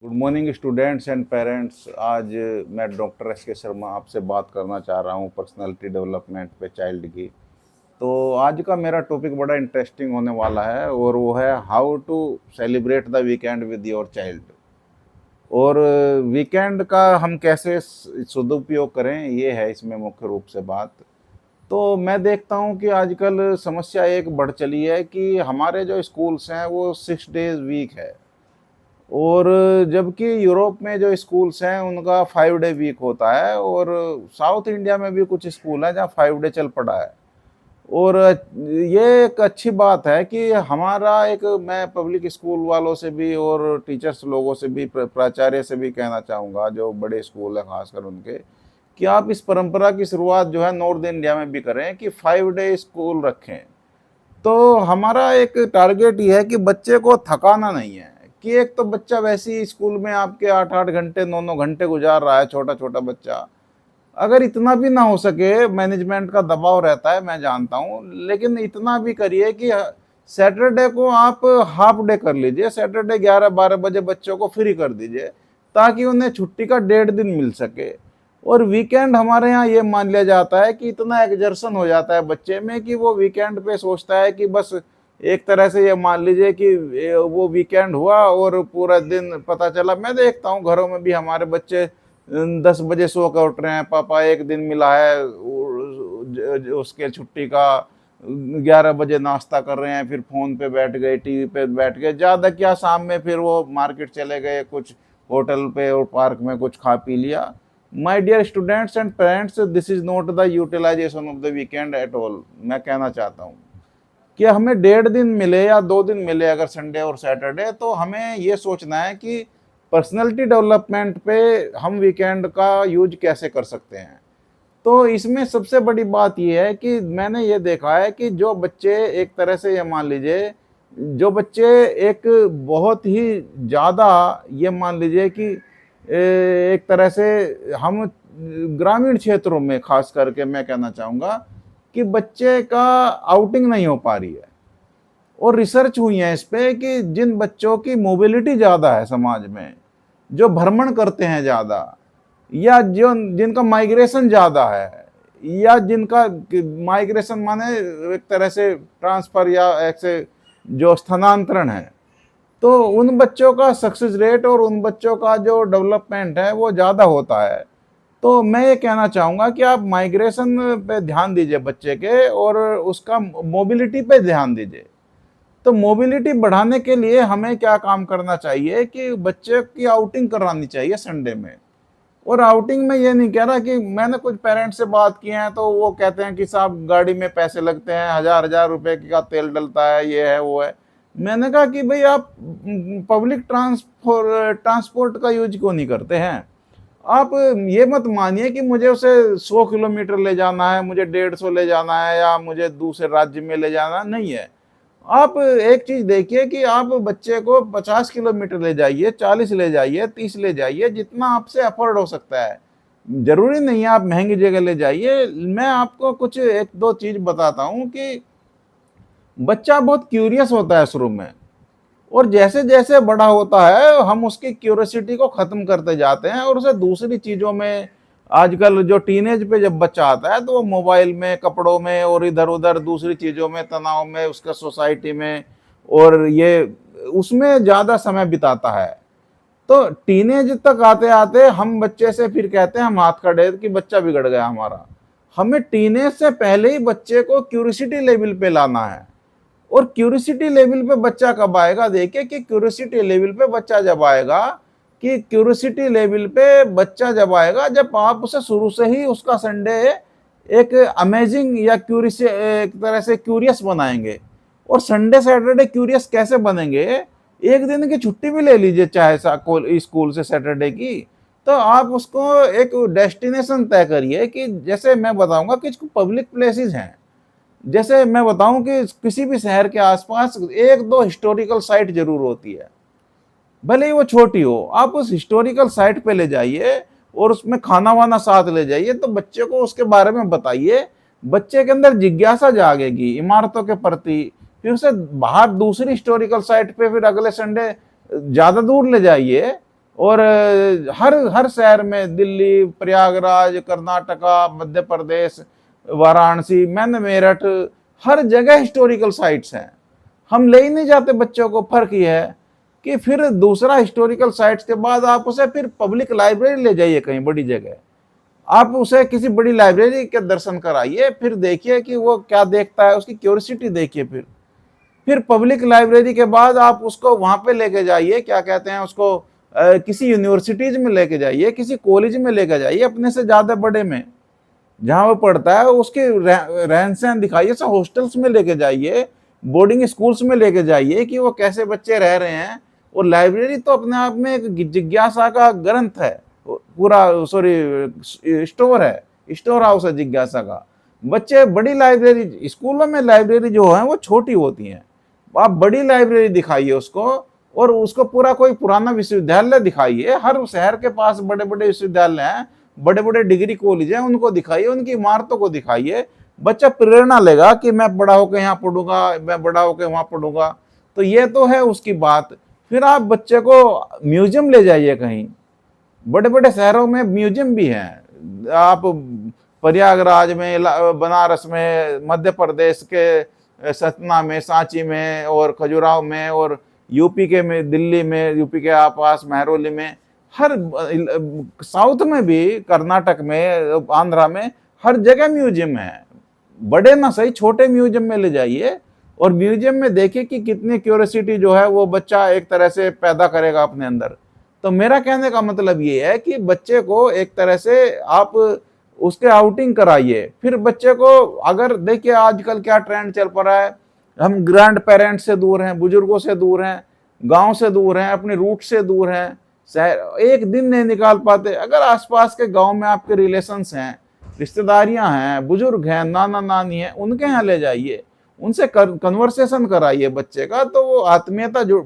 Good morning students and parents. आज मैं doctor S के शर्मा आपसे बात करना चाह रहा हूँ पर्सनालिटी डेवलपमेंट पे चाइल्ड की। तो आज का मेरा टॉपिक बड़ा इंटरेस्टिंग होने वाला है और वो है how to celebrate the weekend with your child. और वीकेंड का हम कैसे सदुपयोग करें, ये है इसमें मुख्य रूप से बात। तो मैं देखता हूँ कि आजकल समस्या एक बढ़ चली है कि हमारे जो स्कूल्स हैं वो 6 डेज वीक है, और जबकि यूरोप में जो स्कूल्स हैं उनका 5 डे वीक होता है, और साउथ इंडिया में भी कुछ स्कूल हैं जहाँ 5 डे चल पड़ा है। और ये एक अच्छी बात है कि हमारा एक, मैं पब्लिक स्कूल वालों से भी और टीचर्स लोगों से भी, प्राचार्य से भी कहना चाहूँगा जो बड़े स्कूल हैं खासकर उनके, कि आप इस परंपरा की शुरुआत जो है नॉर्थ इंडिया में भी करें कि 5 डे स्कूल रखें। तो हमारा एक टारगेट ये है कि बच्चे को थकाना नहीं है, कि एक तो बच्चा वैसे ही स्कूल में आपके 8-8 घंटे 9-9 घंटे गुजार रहा है, छोटा छोटा बच्चा। अगर इतना भी ना हो सके, मैनेजमेंट का दबाव रहता है मैं जानता हूँ, लेकिन इतना भी करिए कि सैटरडे को आप हाफ डे कर लीजिए, सैटरडे 11-12 बजे बच्चों को फ्री कर दीजिए ताकि उन्हें छुट्टी का 1.5 दिन मिल सके। और वीकेंड हमारे यहाँ ये मान लिया जाता है कि इतना एग्जर्शन हो जाता है बच्चे में कि वो वीकेंड पे सोचता है कि बस, एक तरह से ये मान लीजिए कि वो वीकेंड हुआ और पूरा दिन पता चला। मैं देखता हूँ घरों में भी हमारे बच्चे 10 बजे सो कर उठ रहे हैं, पापा एक दिन मिला है उसके छुट्टी का, 11 बजे नाश्ता कर रहे हैं, फिर फोन पे बैठ गए, टीवी पे बैठ गए, ज्यादा क्या शाम में फिर वो मार्केट चले गए, कुछ होटल पे और पार्क में कुछ खा पी लिया। My dear students and parents, this is not the utilisation of the weekend at all. मैं कहना चाहता हूँ कि हमें 1.5 दिन मिले या 2 दिन मिले, अगर संडे और सैटरडे, तो हमें ये सोचना है कि पर्सनैलिटी डेवलपमेंट पे हम वीकेंड का यूज कैसे कर सकते हैं। तो इसमें सबसे बड़ी बात यह है कि मैंने ये देखा है कि जो बच्चे, एक तरह से ये मान लीजिए, जो बच्चे एक बहुत ही ज़्यादा, ये मान लीजिए कि एक तरह से हम ग्रामीण क्षेत्रों में खास करके मैं कहना चाहूँगा कि बच्चे का आउटिंग नहीं हो पा रही है। और रिसर्च हुई है इस पे कि जिन बच्चों की मोबिलिटी ज़्यादा है समाज में, जो भ्रमण करते हैं ज़्यादा, या जो जिनका माइग्रेशन ज़्यादा है, या जिनका माइग्रेशन माने एक तरह से ट्रांसफ़र या ऐसे जो स्थानांतरण है, तो उन बच्चों का सक्सेस रेट और उन बच्चों का जो डेवलपमेंट है वो ज़्यादा होता है। तो मैं ये कहना चाहूँगा कि आप माइग्रेशन पे ध्यान दीजिए बच्चे के, और उसका मोबिलिटी पे ध्यान दीजिए। तो मोबिलिटी बढ़ाने के लिए हमें क्या काम करना चाहिए कि बच्चे की आउटिंग करानी चाहिए संडे में। और आउटिंग में ये नहीं कह रहा कि, मैंने कुछ पेरेंट्स से बात की है तो वो कहते हैं कि साहब गाड़ी में पैसे लगते हैं, 1000-1000 रुपए का तेल डलता है, ये है वो है। मैंने कहा कि भाई आप पब्लिक ट्रांसपोर्ट का यूज क्यों नहीं करते हैं। आप ये मत मानिए कि मुझे उसे 100 किलोमीटर ले जाना है, मुझे 150 ले जाना है, या मुझे दूसरे राज्य में ले जाना नहीं है। आप एक चीज देखिए कि आप बच्चे को 50 किलोमीटर ले जाइए, 40 ले जाइए, 30 ले जाइए, जितना आपसे अफोर्ड हो सकता है। जरूरी नहीं है आप महंगी जगह ले जाइए। मैं आपको कुछ एक दो चीज बताता हूं कि बच्चा बहुत क्यूरियस होता है शुरू में, और जैसे जैसे बड़ा होता है हम उसकी क्यूरियोसिटी को खत्म करते जाते हैं और उसे दूसरी चीजों में, आजकल जो टीनेज पे जब बच्चा आता है तो वो मोबाइल में, कपड़ों में और इधर उधर दूसरी चीजों में, तनाव में, उसका सोसाइटी में, और ये उसमें ज्यादा समय बिताता है। तो टीनेज तक आते आते हम बच्चे से फिर कहते हैं हम हाथ खड़े कि बच्चा बिगड़ गया हमारा। हमें टीनेज से पहले ही बच्चे को क्यूरियोसिटी लेवल पे लाना है। और क्यूरियोसिटी लेवल पे बच्चा कब आएगा, देखिए कि क्यूरियोसिटी लेवल पे बच्चा जब आएगा, कि क्यूरियोसिटी लेवल पे बच्चा जब आएगा जब आप उसे शुरू से ही उसका संडे एक अमेजिंग या क्यूरियस, एक तरह से क्यूरियस बनाएंगे। और संडे सैटरडे क्यूरियस कैसे बनेंगे, एक दिन की छुट्टी भी ले लीजिए चाहे स्कूल से सैटरडे की, तो आप उसको एक डेस्टिनेशन तय करिए। कि जैसे मैं बताऊंगा कि पब्लिक प्लेसेस हैं, जैसे मैं बताऊं कि किसी भी शहर के आसपास एक दो हिस्टोरिकल साइट जरूर होती है, भले ही वो छोटी हो, आप उस हिस्टोरिकल साइट पे ले जाइए और उसमें खाना वाना साथ ले जाइए, तो बच्चे को उसके बारे में बताइए। बच्चे के अंदर जिज्ञासा जागेगी इमारतों के प्रति। फिर उसे बाहर दूसरी हिस्टोरिकल साइट पे फिर अगले संडे ज्यादा दूर ले जाइए, और हर हर शहर में, दिल्ली, प्रयागराज, कर्नाटका, मध्य प्रदेश, वाराणसी, मैंने मेरठ, हर जगह हिस्टोरिकल साइट्स हैं। हम ले ही नहीं जाते बच्चों को। फर्क ये है कि फिर दूसरा हिस्टोरिकल साइट्स के बाद आप उसे फिर पब्लिक लाइब्रेरी ले जाइए, कहीं बड़ी जगह आप उसे किसी बड़ी लाइब्रेरी के दर्शन कराइए, फिर देखिए कि वो क्या देखता है, उसकी क्यूरियोसिटी देखिए। फिर पब्लिक लाइब्रेरी के बाद आप उसको वहां पे लेके जाइए, क्या कहते हैं उसको, किसी यूनिवर्सिटीज में लेके जाइए, किसी कॉलेज में लेके जाइए, अपने से ज्यादा बड़े में जहां वो पढ़ता है उसके रहन सहन दिखाइए। सब हॉस्टल्स में लेके जाइए, बोर्डिंग स्कूल्स में लेके जाइए कि वो कैसे बच्चे रह रहे हैं। और लाइब्रेरी तो अपने आप में एक जिज्ञासा का ग्रंथ है, पूरा सॉरी स्टोर है, स्टोर हाउस है जिज्ञासा का। बच्चे बड़ी लाइब्रेरी, स्कूलों में लाइब्रेरी जो है वो छोटी होती है, आप बड़ी लाइब्रेरी दिखाइए उसको। और उसको पूरा कोई पुराना विश्वविद्यालय दिखाइए, हर शहर के पास बड़े बड़े विश्वविद्यालय हैं, बड़े बड़े डिग्री कॉलेज हैं, उनको दिखाइए, उनकी इमारतों को दिखाइए। बच्चा प्रेरणा लेगा कि मैं बड़ा होकर यहाँ पढ़ूंगा, मैं बड़ा होकर वहां पढ़ूंगा। तो ये तो है उसकी बात। फिर आप बच्चे को म्यूजियम ले जाइए कहीं, बड़े बड़े शहरों में म्यूजियम भी हैं। आप प्रयागराज में, बनारस में, मध्य प्रदेश के सतना में, सांची में, और खजुराहो में, और यूपी के में, दिल्ली में, यूपी के आसपास महरौली में, हर साउथ में भी, कर्नाटक में, आंध्रा में, हर जगह म्यूजियम है। बड़े ना सही, छोटे म्यूजियम में ले जाइए और म्यूजियम में देखिए कि कितनी क्यूरियोसिटी जो है वो बच्चा एक तरह से पैदा करेगा अपने अंदर। तो मेरा कहने का मतलब ये है कि बच्चे को एक तरह से आप उसके आउटिंग कराइए। फिर बच्चे को, अगर देखिए आजकल क्या ट्रेंड चल पड़ा है, हम ग्रैंड पेरेंट्स से दूर हैं, बुजुर्गों से दूर हैं, गांव से दूर हैं, अपने रूट से दूर हैं, एक दिन नहीं निकाल पाते। अगर आसपास के गांव में आपके रिलेशंस हैं, रिश्तेदारियां हैं, बुजुर्ग हैं, नाना नानी हैं, उनके यहाँ ले जाइए, उनसे कन्वर्सेशन कराइए बच्चे का। तो वो आत्मीयता जो,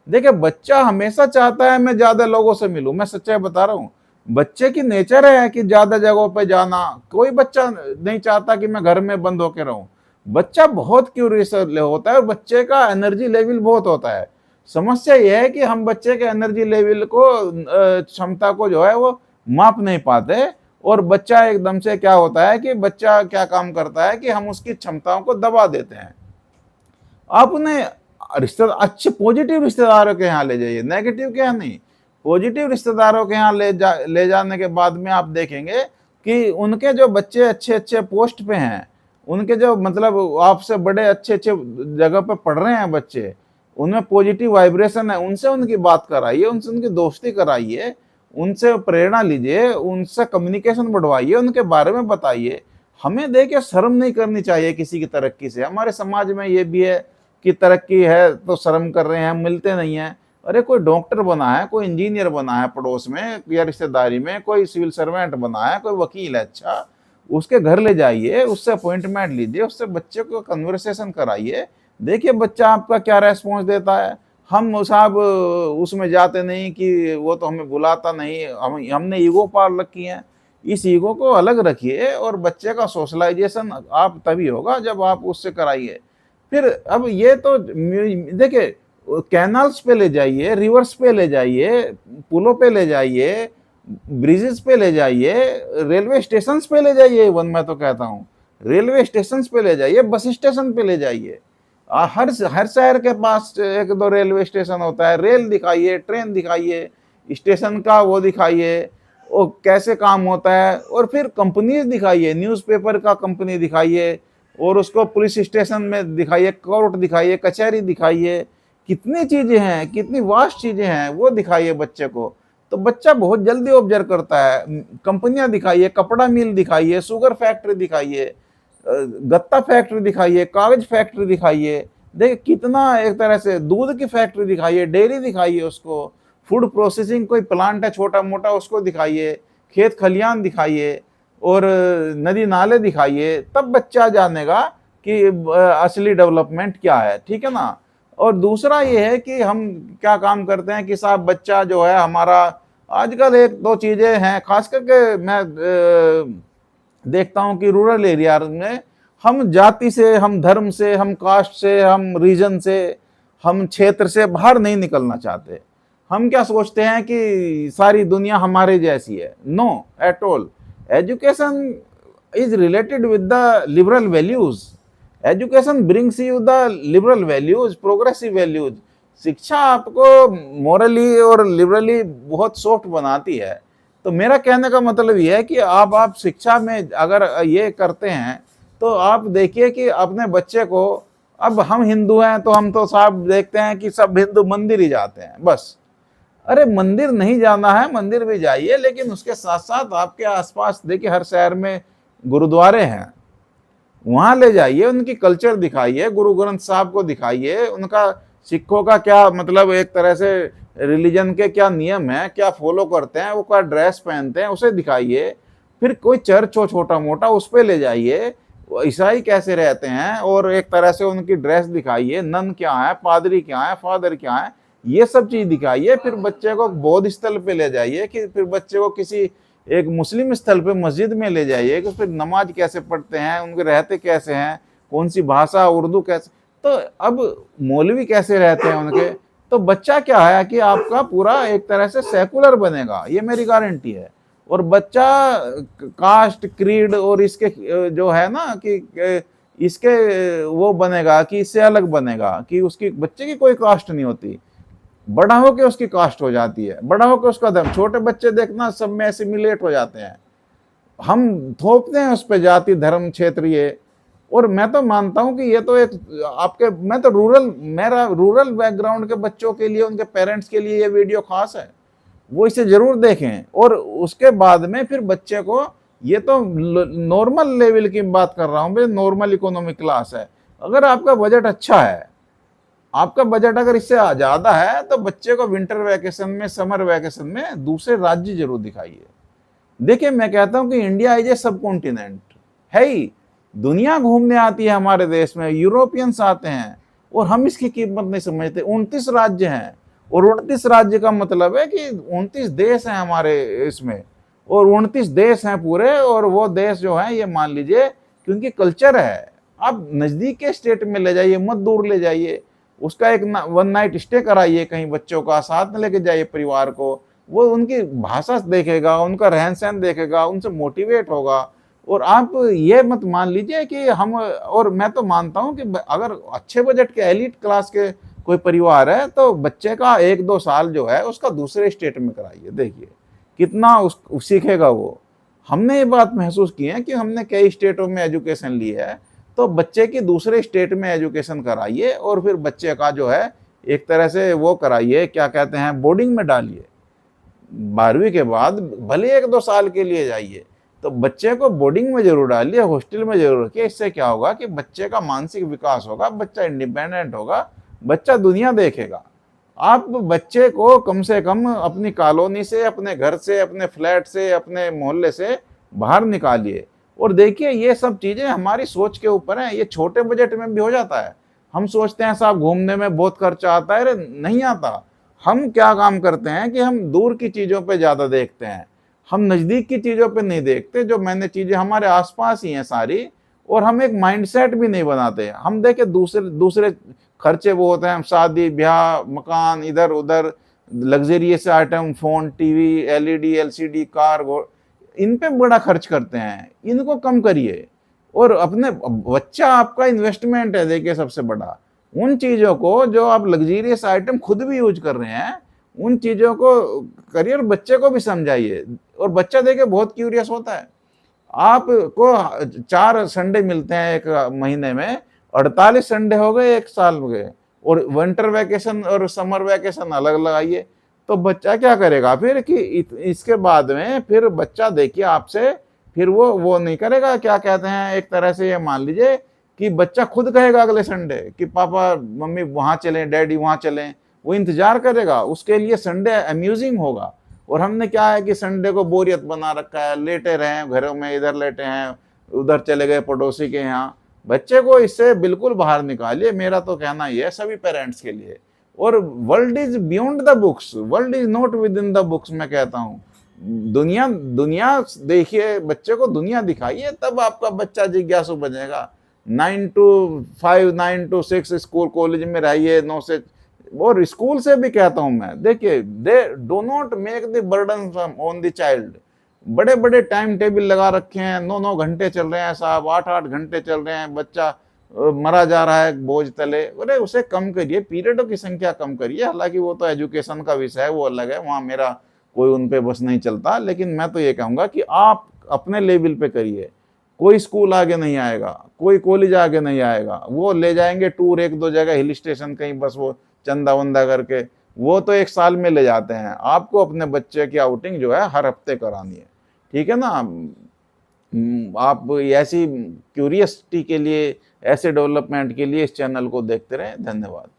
देखिए बच्चा हमेशा चाहता है मैं ज्यादा लोगों से मिलूं, मैं सच्चाई बता रहा हूँ। बच्चे की नेचर है कि ज्यादा जगहों पे जाना। कोई बच्चा नहीं चाहता कि मैं घर में बंद होकर रहूं। बच्चा बहुत क्यूरियस होता है और बच्चे का एनर्जी लेवल बहुत होता है। समस्या यह है कि हम बच्चे के एनर्जी लेवल को, क्षमता को जो है वो माप नहीं पाते। और बच्चा एकदम से क्या होता है कि बच्चा क्या काम करता है कि हम उसकी क्षमताओं को दबा देते हैं। आप उन्हें रिश्तेदार, अच्छे पॉजिटिव रिश्तेदारों के यहाँ ले जाइए, नेगेटिव के यहाँ नहीं। पॉजिटिव रिश्तेदारों के यहाँ ले जाने के बाद में आप देखेंगे कि उनके जो बच्चे अच्छे अच्छे पोस्ट पे हैं, उनके जो मतलब आपसे बड़े अच्छे अच्छे जगह पे पढ़ रहे हैं बच्चे, उनमें पॉजिटिव वाइब्रेशन है, उनसे उनकी बात कराइए, उनसे उनकी दोस्ती कराइए, उनसे प्रेरणा लीजिए, उनसे कम्युनिकेशन बढ़वाइए, उनके बारे में बताइए। हमें देखिए शर्म नहीं करनी चाहिए किसी की तरक्की से। हमारे समाज में ये भी है कि तरक्की है तो शर्म कर रहे हैं, मिलते नहीं हैं। अरे कोई डॉक्टर बना है, कोई इंजीनियर बना है पड़ोस में या रिश्तेदारी में, कोई सिविल सर्वेंट बना है, कोई वकील है, अच्छा उसके घर ले जाइए, उससे अपॉइंटमेंट लीजिए, उससे बच्चे को कन्वर्सेशन कराइए, देखिए बच्चा आपका क्या रेस्पॉन्स देता है। हम साहब उसमें जाते नहीं कि वो तो हमें बुलाता नहीं, हमने ईगो पाल रखी है। इस ईगो को अलग रखिए और बच्चे का सोशलाइजेशन आप तभी होगा जब आप उससे कराइए। फिर अब ये तो देखिए, कैनाल्स पे ले जाइए, रिवर्स पे ले जाइए, पुलों पे ले जाइए, ब्रिजेस पे ले जाइए, रेलवे स्टेशन पे ले जाइए। वन मैं तो कहता हूँ रेलवे स्टेशन पे ले जाइए, बस स्टेशन पे ले जाइए। हर शहर के पास एक दो रेलवे स्टेशन होता है, रेल दिखाइए, ट्रेन दिखाइए, स्टेशन का वो दिखाइए, वो कैसे काम होता है। और फिर कंपनीज दिखाइए, न्यूज़पेपर का कंपनी दिखाइए, और उसको पुलिस स्टेशन में दिखाइए, कोर्ट दिखाइए, कचहरी दिखाइए, कितनी चीजें हैं, कितनी वास्ट चीजें हैं वो दिखाइए बच्चे को। तो बच्चा बहुत जल्दी ऑब्जर्व करता है। कंपनियां दिखाइए, कपड़ा मिल दिखाइए, शुगर फैक्ट्री दिखाइए, गत्ता फैक्ट्री दिखाइए, कागज फैक्ट्री दिखाइए, देखिए कितना, एक तरह से दूध की फैक्ट्री दिखाइए, डेयरी दिखाइए उसको, फूड प्रोसेसिंग कोई प्लांट है छोटा मोटा उसको दिखाइए, खेत खलियान दिखाइए, और नदी नाले दिखाइए। तब बच्चा जानेगा कि असली डेवलपमेंट क्या है, ठीक है ना। और दूसरा ये है कि हम क्या काम करते हैं कि साहब बच्चा जो है हमारा, आजकल एक दो चीजें हैं खास करके मैं देखता हूं कि रूरल एरिया में हम जाति से, हम धर्म से, हम कास्ट से, हम रीजन से, हम क्षेत्र से बाहर नहीं निकलना चाहते। हम क्या सोचते हैं कि सारी दुनिया हमारे जैसी है। No at all. Education is related with the liberal values. Education brings you the liberal values, progressive values. शिक्षा आपको मोरली और लिबरली बहुत सॉफ्ट बनाती है। तो मेरा कहने का मतलब यह है कि आप शिक्षा में अगर ये करते हैं तो आप देखिए कि अपने बच्चे को, अब हम हिंदू हैं तो हम तो साहब देखते हैं कि सब हिंदू मंदिर ही जाते हैं बस। अरे मंदिर नहीं जाना है, मंदिर भी जाइए, लेकिन उसके साथ साथ आपके आसपास देखिए हर शहर में गुरुद्वारे हैं, वहां ले जाइए, उनकी कल्चर दिखाइए, गुरु ग्रंथ साहब को दिखाइए, उनका सिखों का क्या मतलब, एक तरह से रिलीजन के क्या नियम है, क्या फॉलो करते हैं, वो क्या ड्रेस पहनते हैं, उसे दिखाइए। फिर कोई चर्च हो छोटा मोटा, उस पर ले जाइए, ईसाई कैसे रहते हैं, और एक तरह से उनकी ड्रेस दिखाइए, नन क्या है, पादरी क्या है, फादर क्या है, ये सब चीज दिखाइए। फिर बच्चे को बौद्ध स्थल पे ले जाइए, कि फिर बच्चे को किसी एक मुस्लिम स्थल पे मस्जिद में ले जाइए कि फिर नमाज कैसे पढ़ते हैं, उनके रहते कैसे हैं, कौन सी भाषा, उर्दू कैसे, तो अब मौलवी कैसे रहते हैं उनके। तो बच्चा क्या है कि आपका पूरा एक तरह से सेकुलर बनेगा, ये मेरी गारंटी है। और बच्चा कास्ट क्रीड और इसके जो है ना कि इसके वो बनेगा कि इससे अलग बनेगा, कि उसकी बच्चे की कोई कास्ट नहीं होती, बड़ा होके उसकी कास्ट हो जाती है, बड़ा होके उसका धर्म। छोटे बच्चे देखना सब में एसिमिलेट हो जाते हैं, हम थोपते हैं उस पर जाति धर्म क्षेत्रीय। और मैं तो मानता हूं कि ये तो एक आपके, मैं तो मेरा रूरल बैकग्राउंड के बच्चों के लिए, उनके पेरेंट्स के लिए ये वीडियो खास है, वो इसे जरूर देखें। और उसके बाद में फिर बच्चे को, ये तो नॉर्मल लेवल की बात कर रहा हूं भाई, नॉर्मल इकोनॉमिक क्लास है। अगर आपका बजट अच्छा है, आपका बजट अगर इससे ज्यादा है, तो बच्चे को विंटर वैकेशन में, समर वैकेशन में दूसरे राज्य जरूर दिखाइए। देखिए मैं कहता हूं कि इंडिया इज ए सब कॉन्टिनेंट है ही, दुनिया घूमने आती है हमारे देश में, यूरोपियंस आते हैं, और हम इसकी कीमत नहीं समझते। 29 राज्य हैं, और 29 राज्य का मतलब है कि 29 देश हैं हमारे इसमें, और 29 देश हैं पूरे, और वो देश जो है ये मान लीजिए क्योंकि कल्चर है। आप नजदीक के स्टेट में ले जाइए, मत दूर ले जाइए, उसका एक वन नाइट स्टे कराइए कहीं, बच्चों का साथ में लेके जाइए परिवार को, वो उनकी भाषा देखेगा, उनका रहन सहन देखेगा, उनसे मोटिवेट होगा। और आप ये मत मान लीजिए कि हम, और मैं तो मानता हूं कि अगर अच्छे बजट के एलिट क्लास के कोई परिवार है, तो बच्चे का 1-2 साल जो है उसका दूसरे स्टेट में कराइए, देखिए कितना सीखेगा वो। हमने ये बात महसूस की है कि हमने कई स्टेटों में एजुकेशन ली है, तो बच्चे की दूसरे स्टेट में एजुकेशन कराइए, और फिर बच्चे का जो है एक तरह से वो कराइए, क्या कहते हैं, बोर्डिंग में डालिए। 12वीं के बाद भले 1-2 साल के लिए जाइए, तो बच्चे को बोर्डिंग में जरूर डालिए, हॉस्टल में जरूर रखिए। इससे क्या होगा कि बच्चे का मानसिक विकास होगा, बच्चा इंडिपेंडेंट होगा, बच्चा दुनिया देखेगा। आप बच्चे को कम से कम अपनी कॉलोनी से, अपने घर से, अपने फ्लैट से, अपने मोहल्ले से बाहर निकालिए। और देखिए ये सब चीजें हमारी सोच के ऊपर है, ये छोटे बजट में भी हो जाता है। हम सोचते हैं साहब घूमने में बहुत खर्चा आता है, अरे नहीं आता। हम क्या काम करते हैं कि हम दूर की चीजों पे ज्यादा देखते हैं, हम नजदीक की चीजों पे नहीं देखते, जो मैंने चीजें हमारे आसपास ही हैं सारी। और हम एक माइंडसेट भी नहीं बनाते, हम देखे दूसरे दूसरे खर्चे वो होते हैं, शादी ब्याह, मकान, इधर उधर, luxurious item, phone, TV, LED, LCD, car, इन पे बड़ा खर्च करते हैं, इनको कम करिए। और अपने, बच्चा आपका इन्वेस्टमेंट है देखिए सबसे बड़ा। उन चीजों को जो आप लग्जरियस आइटम खुद भी यूज कर रहे हैं, उन चीजों को करिए, और बच्चे को भी समझाइए। और बच्चा देखिए बहुत क्यूरियस होता है। आपको 4 संडे मिलते हैं एक महीने में, 48 संडे हो गए एक साल में, और विंटर वैकेशन और समर वैकेशन अलग लगाइए। तो बच्चा क्या करेगा फिर कि इसके बाद में फिर बच्चा देखिए आपसे, फिर वो नहीं करेगा, क्या कहते हैं, एक तरह से ये मान लीजिए कि बच्चा खुद कहेगा अगले संडे कि पापा मम्मी वहां चलें, डैडी वहां चलें, वो इंतजार करेगा, उसके लिए संडे अम्यूजिंग होगा। और हमने क्या है कि संडे को बोरियत बना रखा है, लेटे रहे घरों में, इधर लेटे हैं, उधर चले गए पड़ोसी के यहाँ। बच्चे को इससे बिल्कुल बाहर निकालिए, मेरा तो कहना ही है सभी पेरेंट्स के लिए। और world is beyond the books, world is not with in the books, मैं कहता हूँ। दुनिया दुनिया देखिए, बच्चे को दुनिया दिखाइए, तब आपका बच्चा जिज्ञासु बनेगा। 9 to 5, 9 to 6 स्कूल कॉलेज में रहिए, 9 से और स्कूल से भी कहता हूं मैं, देखिए, they do not make the burden on the child. बड़े बड़े टाइम टेबल लगा रखे हैं, 9 9 घंटे चल रहे हैं साहब, 8 8 घंटे चल रहे हैं, बच्चा मरा जा रहा है बोझ तले। अरे उसे कम करिए, पीरियडों की संख्या कम करिए। हालांकि वो तो एजुकेशन का विषय है, वो अलग है, वहां मेरा कोई उन पे बस नहीं चलता। लेकिन मैं तो ये कहूंगा कि आप अपने लेवल पे करिए। कोई स्कूल आगे नहीं आएगा, कोई कॉलेज आगे नहीं आएगा। वो ले जाएंगे टूर 1 2 जगह, हिल स्टेशन कहीं, बस वो चंदा वंदा करके, वो तो 1 साल में ले जाते हैं। आपको अपने बच्चे की आउटिंग जो है हर हफ्ते करानी है, ठीक है ना। आप ऐसी क्यूरियसिटी के लिए, ऐसे डेवलपमेंट के लिए इस चैनल को देखते रहें। धन्यवाद।